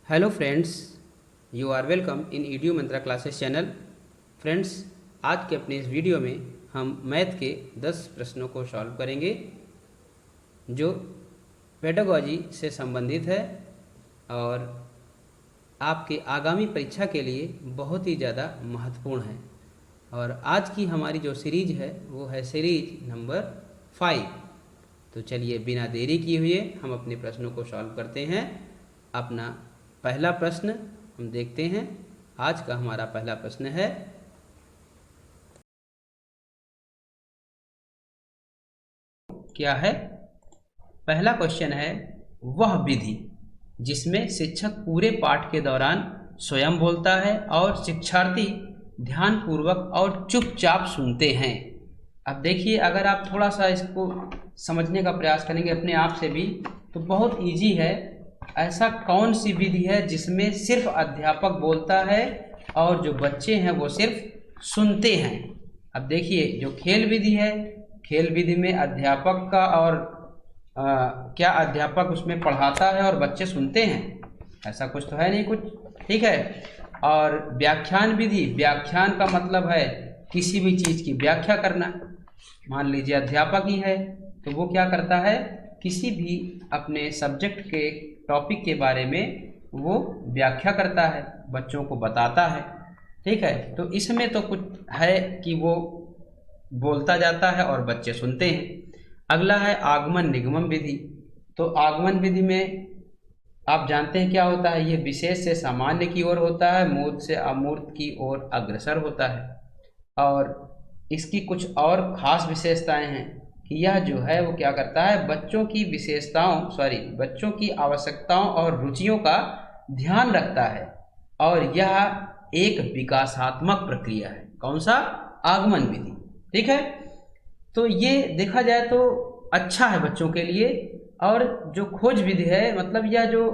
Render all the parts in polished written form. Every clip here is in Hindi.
Hello friends, you are welcome in EDU Mantra classes channel. Friends, आज के अपने इस वीडियो में हम मैथ के 10 प्रश्नों को सॉल्व करेंगे जो पेडागॉजी से संबंधित है और आपके आगामी परीक्षा के लिए बहुत ही ज़्यादा महत्वपूर्ण है। और आज की हमारी जो सीरीज है वो है सीरीज नंबर 5। तो चलिए बिना देरी किए हुए हम अपने प्रश्नों को सॉल्व करते हैं। अपना पहला प्रश्न हम देखते हैं। आज का हमारा पहला प्रश्न है, क्या है? पहला क्वेश्चन है, वह विधि जिसमें शिक्षक पूरे पाठ के दौरान स्वयं बोलता है और शिक्षार्थी ध्यानपूर्वक और चुपचाप सुनते हैं। अब देखिए, अगर आप थोड़ा सा इसको समझने का प्रयास करेंगे अपने आप से भी तो बहुत इजी है। ऐसा कौन सी विधि है जिसमें सिर्फ अध्यापक बोलता है और जो बच्चे हैं वो सिर्फ सुनते हैं? अब देखिए, जो खेल विधि है, खेल विधि में अध्यापक का और क्या अध्यापक उसमें पढ़ाता है और बच्चे सुनते हैं? ऐसा कुछ तो है नहीं कुछ, ठीक है। और व्याख्यान विधि, व्याख्यान का मतलब है किसी भी चीज़ की व्याख्या करना। मान लीजिए अध्यापक ही है तो वो क्या करता है, किसी भी अपने सब्जेक्ट के टॉपिक के बारे में वो व्याख्या करता है, बच्चों को बताता है, ठीक है। तो इसमें तो कुछ है कि वो बोलता जाता है और बच्चे सुनते हैं। अगला है आगमन निगमन विधि। तो आगमन विधि में आप जानते हैं क्या होता है, ये विशेष से सामान्य की ओर होता है, मूर्त से अमूर्त की ओर अग्रसर होता है। और इसकी कुछ और खास विशेषताएं हैं कि यह जो है वो क्या करता है, बच्चों की बच्चों की आवश्यकताओं और रुचियों का ध्यान रखता है और यह एक विकासात्मक प्रक्रिया है। कौन सा? आगमन विधि, ठीक है। तो ये देखा जाए तो अच्छा है बच्चों के लिए। और जो खोज विधि है, मतलब यह जो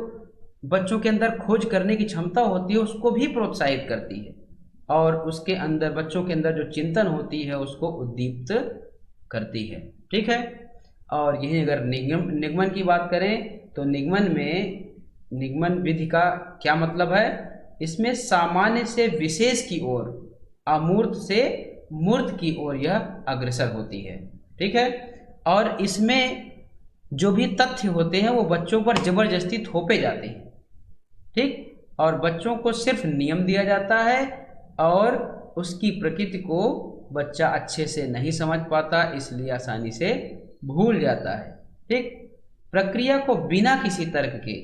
बच्चों के अंदर खोज करने की क्षमता होती है उसको भी प्रोत्साहित करती है और उसके अंदर, बच्चों के अंदर जो चिंतन होती है उसको उद्दीप्त करती है, ठीक है। और यही अगर निगमन की बात करें तो निगमन विधि का क्या मतलब है, इसमें सामान्य से विशेष की ओर, अमूर्त से मूर्त की ओर यह अग्रसर होती है, ठीक है। और इसमें जो भी तथ्य होते हैं वो बच्चों पर जबरदस्ती थोपे जाते हैं, ठीक। और बच्चों को सिर्फ नियम दिया जाता है और उसकी प्रकृति को बच्चा अच्छे से नहीं समझ पाता, इसलिए आसानी से भूल जाता है, ठीक। प्रक्रिया को बिना किसी तर्क के,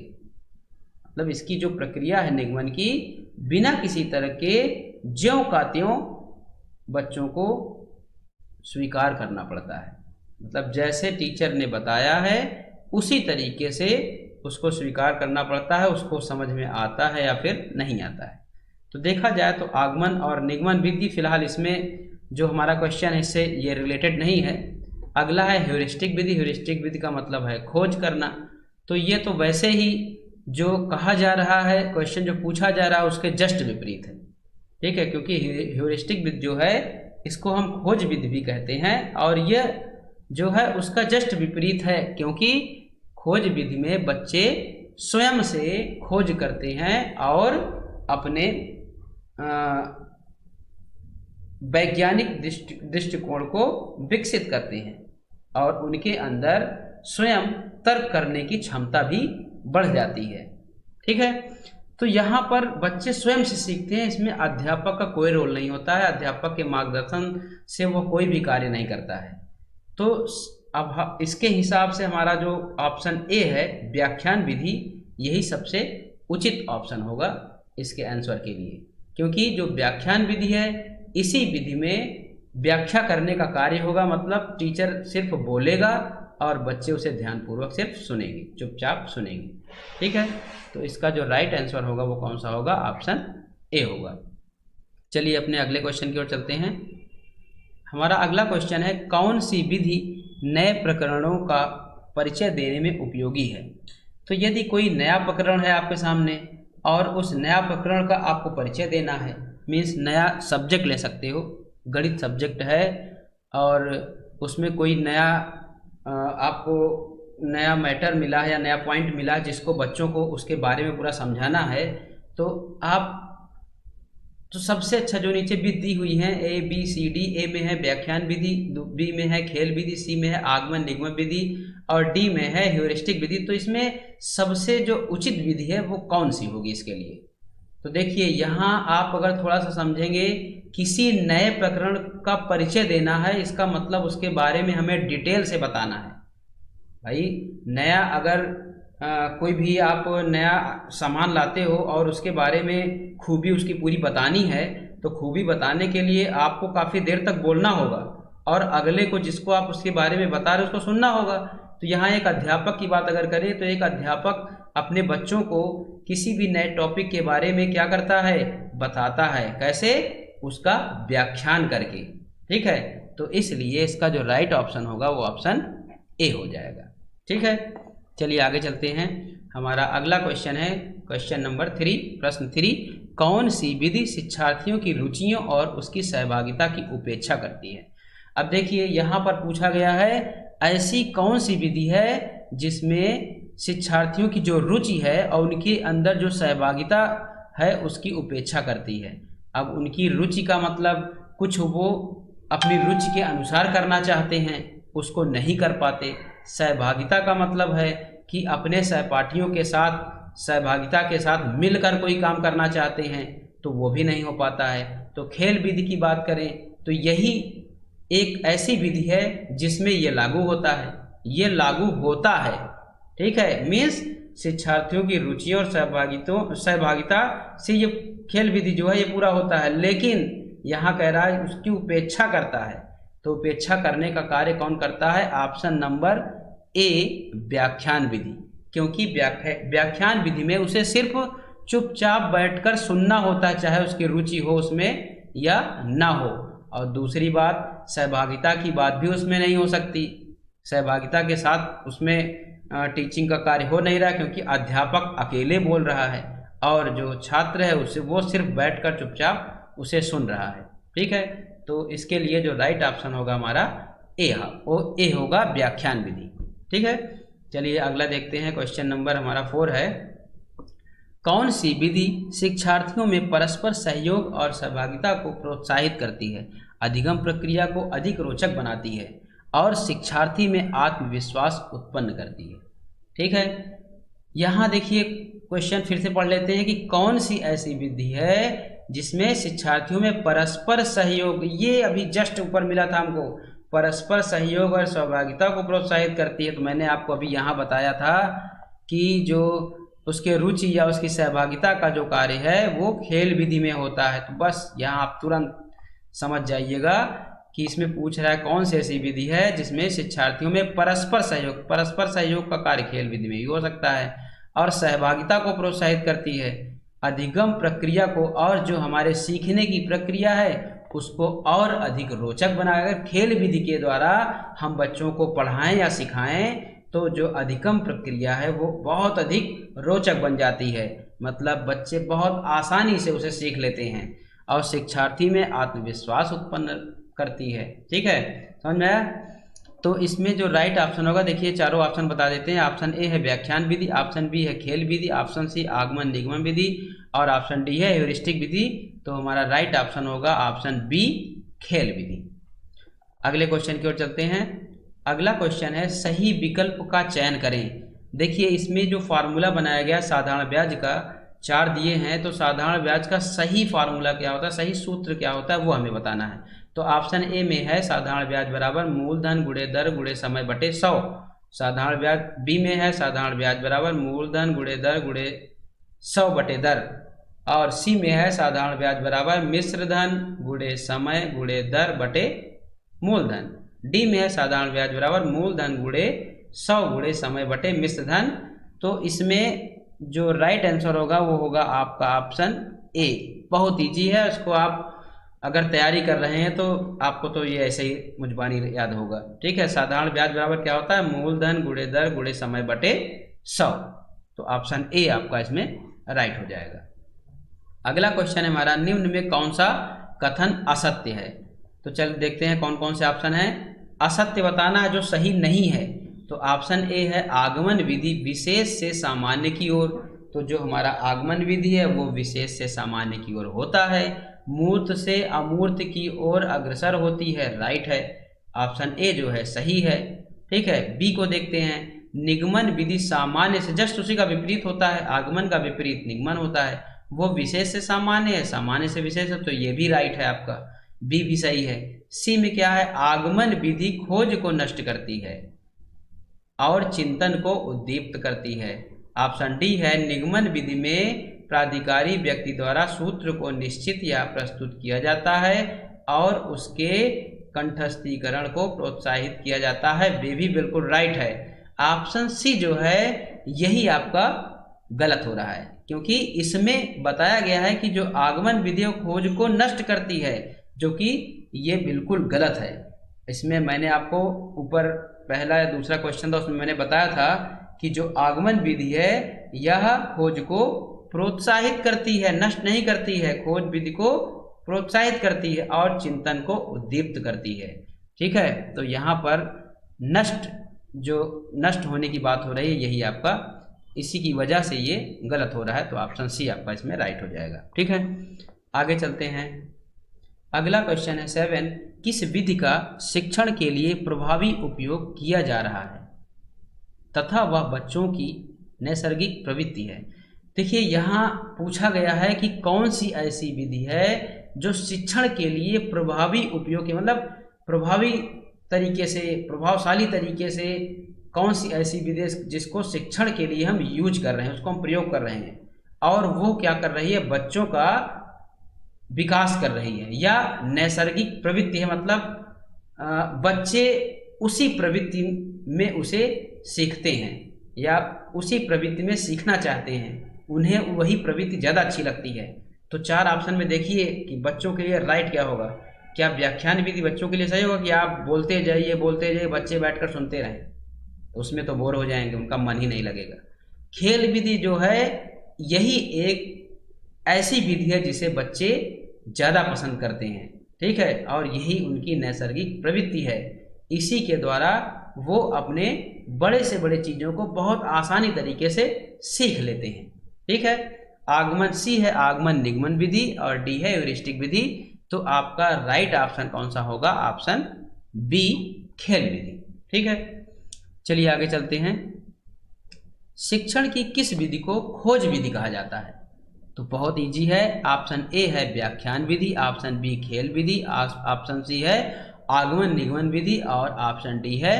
मतलब इसकी जो प्रक्रिया है निगमन की, बिना किसी तर्क के ज्यों का त्यों बच्चों को स्वीकार करना पड़ता है। मतलब जैसे टीचर ने बताया है उसी तरीके से उसको स्वीकार करना पड़ता है, उसको समझ में आता है या फिर नहीं आता है। तो देखा जाए तो आगमन और निगमन विधि, फिलहाल इसमें जो हमारा क्वेश्चन है इससे ये रिलेटेड नहीं है। अगला है ह्यूरिस्टिक विधि। ह्यूरिस्टिक विधि का मतलब है खोज करना। तो ये तो वैसे ही जो कहा जा रहा है, क्वेश्चन जो पूछा जा रहा है उसके जस्ट विपरीत है, ठीक है। क्योंकि ह्यूरिस्टिक विधि जो है इसको हम खोज विधि भी कहते हैं और यह जो है उसका जस्ट विपरीत है, क्योंकि खोज विधि में बच्चे स्वयं से खोज करते हैं और अपने वैज्ञानिक दृष्टिकोण को विकसित करते हैं और उनके अंदर स्वयं तर्क करने की क्षमता भी बढ़ जाती है, ठीक है। तो यहाँ पर बच्चे स्वयं से सीखते हैं, इसमें अध्यापक का कोई रोल नहीं होता है, अध्यापक के मार्गदर्शन से वो कोई भी कार्य नहीं करता है। तो अब इसके हिसाब से हमारा जो ऑप्शन ए है व्याख्यान विधि, यही सबसे उचित ऑप्शन होगा इसके आंसर के लिए, क्योंकि जो व्याख्यान विधि है इसी विधि में व्याख्या करने का कार्य होगा। मतलब टीचर सिर्फ बोलेगा और बच्चे उसे ध्यानपूर्वक सिर्फ सुनेंगे, चुपचाप सुनेंगे, ठीक है। तो इसका जो राइट आंसर होगा वो कौन सा होगा? ऑप्शन ए होगा। चलिए अपने अगले क्वेश्चन की ओर चलते हैं। हमारा अगला क्वेश्चन है, कौन सी विधि नए प्रकरणों का परिचय देने में उपयोगी है? तो यदि कोई नया प्रकरण है आपके सामने और उस नया प्रकरण का आपको परिचय देना है, मीन्स नया सब्जेक्ट ले सकते हो, गणित सब्जेक्ट है और उसमें कोई नया आपको नया मैटर मिला है या नया पॉइंट मिला जिसको बच्चों को उसके बारे में पूरा समझाना है, तो आप तो सबसे अच्छा जो नीचे विधि दी हुई है ABCD, ए में है व्याख्यान विधि, बी में है खेल विधि, सी में है आगमन निगमन विधि और डी में है ह्यूरिस्टिक विधि। तो इसमें सबसे जो उचित विधि है वो कौन सी होगी इसके लिए? तो देखिए यहाँ आप अगर थोड़ा सा समझेंगे, किसी नए प्रकरण का परिचय देना है, इसका मतलब उसके बारे में हमें डिटेल से बताना है। भाई नया अगर कोई भी आप नया सामान लाते हो और उसके बारे में खूबी उसकी पूरी बतानी है, तो खूबी बताने के लिए आपको काफ़ी देर तक बोलना होगा और अगले को जिसको आप उसके बारे में बता रहे हो उसको सुनना होगा। तो यहाँ एक अध्यापक की बात अगर करें तो एक अध्यापक अपने बच्चों को किसी भी नए टॉपिक के बारे में क्या करता है, बताता है। कैसे? उसका व्याख्यान करके। ठीक है, तो इसलिए इसका जो राइट ऑप्शन होगा वो ऑप्शन ए हो जाएगा। ठीक है, चलिए आगे चलते हैं। हमारा अगला क्वेश्चन है क्वेश्चन नंबर 3, प्रश्न 3, कौन सी विधि शिक्षार्थियों की रुचियों और उसकी सहभागिता की उपेक्षा करती है? अब देखिए यहाँ पर पूछा गया है ऐसी कौन सी विधि है जिसमें शिक्षार्थियों की जो रुचि है और उनके अंदर जो सहभागिता है उसकी उपेक्षा करती है। अब उनकी रुचि का मतलब कुछ वो अपनी रुचि के अनुसार करना चाहते हैं, उसको नहीं कर पाते। सहभागिता का मतलब है कि अपने सहपाठियों के साथ सहभागिता के साथ मिलकर कोई काम करना चाहते हैं, तो वो भी नहीं हो पाता है। तो खेल विधि की बात करें तो यही एक ऐसी विधि है जिसमें ये लागू होता है, ये लागू होता है। ठीक है, मीन्स शिक्षार्थियों की रुचि और सहभागिता से ये खेल विधि जो है ये पूरा होता है, लेकिन यहाँ कह रहा है उसकी उपेक्षा करता है। तो उपेक्षा करने का कार्य कौन करता है? ऑप्शन नंबर ए, व्याख्यान विधि। क्योंकि व्याख्यान विधि में उसे सिर्फ चुपचाप बैठकर सुनना होता है, चाहे उसकी रुचि हो उसमें या ना हो। और दूसरी बात, सहभागिता की बात भी उसमें नहीं हो सकती। सहभागिता के साथ उसमें टीचिंग का कार्य हो नहीं रहा, क्योंकि अध्यापक अकेले बोल रहा है और जो छात्र है उसे वो सिर्फ बैठकर चुपचाप उसे सुन रहा है। ठीक है, तो इसके लिए जो राइट ऑप्शन होगा हमारा ए होगा, व्याख्यान विधि। ठीक है, चलिए अगला देखते हैं। क्वेश्चन नंबर हमारा 4 है, कौन सी विधि शिक्षार्थियों में परस्पर सहयोग और सहभागिता को प्रोत्साहित करती है, अधिगम प्रक्रिया को अधिक रोचक बनाती है और शिक्षार्थी में आत्मविश्वास उत्पन्न करती है? ठीक है, यहाँ देखिए क्वेश्चन फिर से पढ़ लेते हैं कि कौन सी ऐसी विधि है जिसमें शिक्षार्थियों में परस्पर सहयोग, ये अभी जस्ट ऊपर मिला था हमको, परस्पर सहयोग और सहभागिता को प्रोत्साहित करती है। तो मैंने आपको अभी यहाँ बताया था कि जो उसके रुचि या उसकी सहभागिता का जो कार्य है वो खेल विधि में होता है। तो बस यहाँ आप तुरंत समझ जाइएगा कि इसमें पूछ रहा है कौन सी ऐसी विधि है जिसमें शिक्षार्थियों में परस्पर सहयोग का कार्य खेल विधि में भी हो सकता है और सहभागिता को प्रोत्साहित करती है, अधिगम प्रक्रिया को और जो हमारे सीखने की प्रक्रिया है उसको और अधिक रोचक बनाकर खेल विधि के द्वारा हम बच्चों को पढ़ाएं या सिखाएं, तो जो अधिगम प्रक्रिया है वो बहुत अधिक रोचक बन जाती है। मतलब बच्चे बहुत आसानी से उसे सीख लेते हैं और शिक्षार्थी में आत्मविश्वास उत्पन्न करती है। ठीक है, समझ में आया? तो इसमें जो राइट ऑप्शन होगा, देखिए चारों ऑप्शन बता देते हैं। ऑप्शन ए है व्याख्यान विधि, ऑप्शन बी है खेल विधि, ऑप्शन सी आगमन निगमन विधि और ऑप्शन डी है ह्यूरिस्टिक विधि। तो हमारा राइट ऑप्शन होगा ऑप्शन बी, खेल विधि। अगले क्वेश्चन की ओर चलते हैं। अगला क्वेश्चन है, सही विकल्प का चयन करें। देखिए इसमें जो फार्मूला बनाया गया साधारण ब्याज का 4 दिए हैं, तो साधारण ब्याज का सही फार्मूला क्या होता है, सही सूत्र क्या होता है वो हमें बताना है। तो ऑप्शन ए में है साधारण ब्याज बराबर मूलधन गुणे दर गुणे समय बटे 100। साधारण ब्याज बी में है साधारण ब्याज बराबर मूलधन गुणे दर गुणे 100 बटे दर और सी में है साधारण ब्याज बराबर मिश्र धन गुणे समय गुणे दर बटे मूलधन। डी में है साधारण ब्याज बराबर मूलधन गुणे 100 गुणे समय बटे मिश्र धन। तो इसमें जो राइट आंसर होगा वो होगा आपका ऑप्शन ए। बहुत ईजी है, इसको आप अगर तैयारी कर रहे हैं तो आपको तो ये ऐसे ही मुजबानी याद होगा। ठीक है, साधारण ब्याज बराबर क्या होता है, मूलधन गुणे दर गुणे समय बटे 100। तो ऑप्शन ए आपका इसमें राइट हो जाएगा। अगला क्वेश्चन है हमारा, निम्न में कौन सा कथन असत्य है? तो चल देखते हैं कौन कौन से ऑप्शन हैं। असत्य बताना है जो सही नहीं है, तो ऑप्शन ए है आगमन विधि विशेष से सामान्य की ओर। तो जो हमारा आगमन विधि है वो विशेष से सामान्य की ओर होता है, मूर्त से अमूर्त की ओर अग्रसर होती है, राइट है। ऑप्शन ए जो है सही है। ठीक है, बी को देखते हैं। निगमन विधि सामान्य से जस्ट उसी का विपरीत होता है, आगमन का विपरीत निगमन होता है, वो विशेष से सामान्य है, सामान्य से विशेष है, तो ये भी राइट है आपका, बी भी सही है। सी में क्या है, आगमन विधि खोज को नष्ट करती है और चिंतन को उद्दीप्त करती है। ऑप्शन डी है निगमन विधि में प्राधिकारी व्यक्ति द्वारा सूत्र को निश्चित या प्रस्तुत किया जाता है और उसके कंठस्थीकरण को प्रोत्साहित किया जाता है, वे भी बिल्कुल राइट है। ऑप्शन सी जो है यही आपका गलत हो रहा है, क्योंकि इसमें बताया गया है कि जो आगमन विधि खोज को नष्ट करती है, जो कि ये बिल्कुल गलत है। इसमें मैंने आपको ऊपर पहला या दूसरा क्वेश्चन था, उसमें मैंने बताया था कि जो आगमन विधि है यह खोज को प्रोत्साहित करती है, नष्ट नहीं करती है, खोज विधि को प्रोत्साहित करती है और चिंतन को उद्दीप्त करती है। ठीक है, तो यहाँ पर नष्ट होने की बात हो रही है, यही आपका इसी की वजह से ये गलत हो रहा है, तो ऑप्शन सी आपका इसमें राइट हो जाएगा। ठीक है, आगे चलते हैं। अगला क्वेश्चन है 7, किस विधि का शिक्षण के लिए प्रभावी उपयोग किया जा रहा है तथा वह बच्चों की नैसर्गिक प्रवृत्ति है। देखिए, यहाँ पूछा गया है कि कौन सी ऐसी विधि है जो शिक्षण के लिए प्रभावी उपयोग की, मतलब प्रभावी तरीके से, प्रभावशाली तरीके से कौन सी ऐसी विधि जिसको शिक्षण के लिए हम यूज कर रहे हैं, उसको हम प्रयोग कर रहे हैं, और वो क्या कर रही है, बच्चों का विकास कर रही है, या नैसर्गिक प्रवृत्ति है, मतलब बच्चे उसी प्रवृत्ति में उसे सीखते हैं या उसी प्रवृत्ति में सीखना चाहते हैं, उन्हें वही प्रवृत्ति ज़्यादा अच्छी लगती है। तो 4 ऑप्शन में देखिए कि बच्चों के लिए राइट क्या होगा। क्या व्याख्यान विधि बच्चों के लिए सही होगा कि आप बोलते जाइए बच्चे बैठकर सुनते रहें, उसमें तो बोर हो जाएंगे, उनका मन ही नहीं लगेगा। खेल विधि जो है यही एक ऐसी विधि है जिसे बच्चे ज़्यादा पसंद करते हैं, ठीक है, और यही उनकी नैसर्गिक प्रवृत्ति है। इसी के द्वारा वो अपने बड़े से बड़े चीज़ों को बहुत आसानी तरीके से सीख लेते हैं। ठीक है, आगमन सी है आगमन निगमन विधि और डी है ह्यूरिस्टिक विधि। तो आपका राइट ऑप्शन कौन सा होगा, ऑप्शन बी खेल विधि। ठीक है, चलिए आगे चलते हैं। शिक्षण की किस विधि को खोज विधि कहा जाता है? तो बहुत इजी है, ऑप्शन ए है व्याख्यान विधि, ऑप्शन बी खेल विधि, ऑप्शन सी है आगमन निगमन विधि और ऑप्शन डी है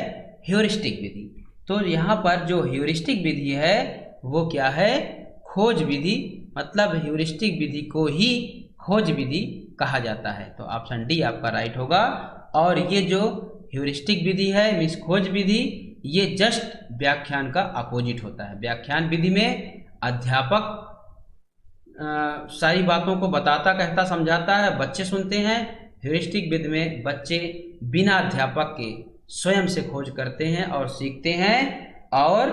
ह्यूरिस्टिक विधि। तो यहाँ पर जो ह्यूरिस्टिक विधि है वो क्या है, खोज विधि, मतलब ह्यूरिस्टिक विधि को ही खोज विधि कहा जाता है। तो ऑप्शन डी आपका राइट होगा। और ये जो ह्यूरिस्टिक विधि है मीन्स खोज विधि, ये जस्ट व्याख्यान का अपोजिट होता है। व्याख्यान विधि में अध्यापक सारी बातों को बताता कहता समझाता है, बच्चे सुनते हैं। ह्यूरिस्टिक विधि में बच्चे बिना अध्यापक के स्वयं से खोज करते हैं और सीखते हैं, और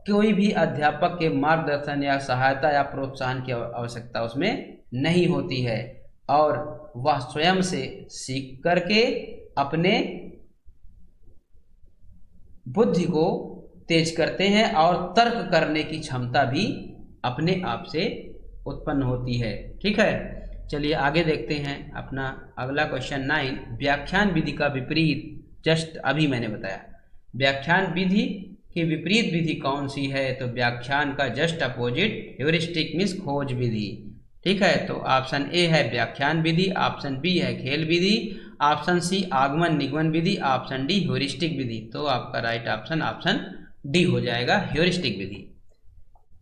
कोई भी अध्यापक के मार्गदर्शन या सहायता या प्रोत्साहन की आवश्यकता उसमें नहीं होती है, और वह स्वयं से सीख करके अपने बुद्धि को तेज करते हैं और तर्क करने की क्षमता भी अपने आप से उत्पन्न होती है। ठीक है, चलिए आगे देखते हैं अपना अगला क्वेश्चन 9, व्याख्यान विधि का विपरीत। जस्ट अभी मैंने बताया व्याख्यान विधि की विपरीत विधि कौन सी है, तो व्याख्यान का जस्ट अपोजिट ह्यूरिस्टिक मीन्स खोज विधि। ठीक है, तो ऑप्शन ए है व्याख्यान विधि, ऑप्शन बी है खेल विधि, ऑप्शन सी आगमन निगमन विधि, ऑप्शन डी ह्यूरिस्टिक विधि। तो आपका राइट ऑप्शन ऑप्शन डी हो जाएगा, ह्यूरिस्टिक विधि।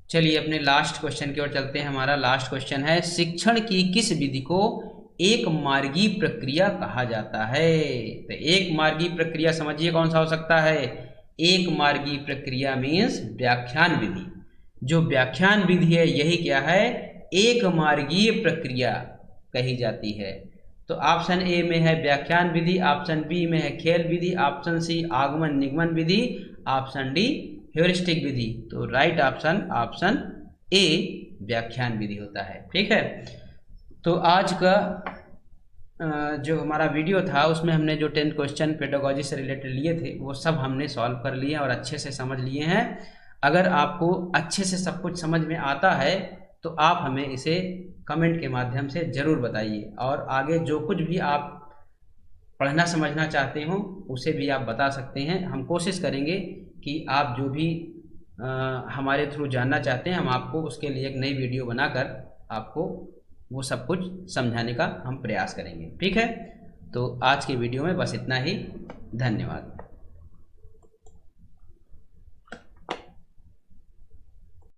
चलिए अपने लास्ट क्वेश्चन की ओर चलते हैं। हमारा लास्ट क्वेश्चन है, शिक्षण की किस विधि को एक मार्गी प्रक्रिया कहा जाता है? तो एक मार्गी प्रक्रिया समझिए कौन सा हो सकता है। एक मार्गी प्रक्रिया मीन्स व्याख्यान विधि। जो व्याख्यान विधि है यही क्या है, एक मार्गीय प्रक्रिया कही जाती है। तो ऑप्शन ए में है व्याख्यान विधि, ऑप्शन बी में है खेल विधि, ऑप्शन सी आगमन निगमन विधि, ऑप्शन डी ह्यूरिस्टिक विधि। तो राइट ऑप्शन ऑप्शन ए व्याख्यान विधि होता है। ठीक है, तो आज का जो हमारा वीडियो था उसमें हमने जो 10 क्वेश्चन पेडागोजी से रिलेटेड लिए थे वो सब हमने सॉल्व कर लिए और अच्छे से समझ लिए हैं। अगर आपको अच्छे से सब कुछ समझ में आता है तो आप हमें इसे कमेंट के माध्यम से ज़रूर बताइए, और आगे जो कुछ भी आप पढ़ना समझना चाहते हो उसे भी आप बता सकते हैं। हम कोशिश करेंगे कि आप जो भी हमारे थ्रू जानना चाहते हैं हम आपको उसके लिए एक नई वीडियो बनाकर आपको वो सब कुछ समझाने का हम प्रयास करेंगे। ठीक है, तो आज की वीडियो में बस इतना ही। धन्यवाद।